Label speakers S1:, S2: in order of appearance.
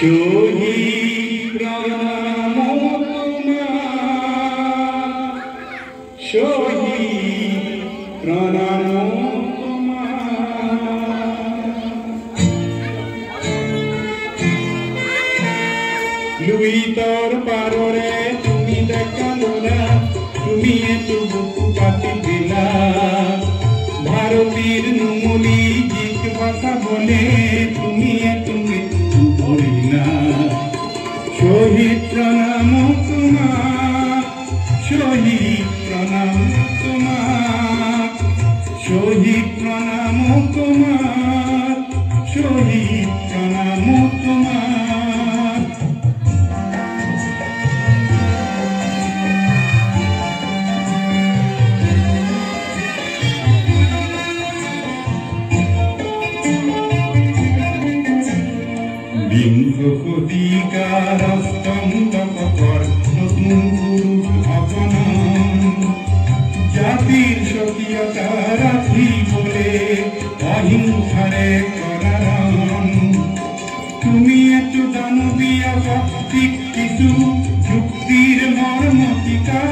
S1: শহীদ প্রণাম তোমার, শহীদ প্রণাম লুই তোর পাররে তুমি দেখালো না, তুমি এতো বুকু পাতি দিলা। ভারতীর নুমলি গীত ভাষা বলে তুমি এতো মৃত্যু করিলা। শহীদ প্রণাম তোমার, শহীদ প্রণাম তোমার, শহীদ প্রণাম তোমার, শহীদ প্রণাম তোমার। বিংশ শতিকাৰ অষ্টম দশকৰ নতুন পুৰুষ অৱনন, জাতিৰ স্বকীয়তা ৰাখিবলে অহিংসাৰে কৰাৰণ। তুমি এতো দানৱীয় শক্তিক কিছু যুক্তিৰ মৰ্মতিকা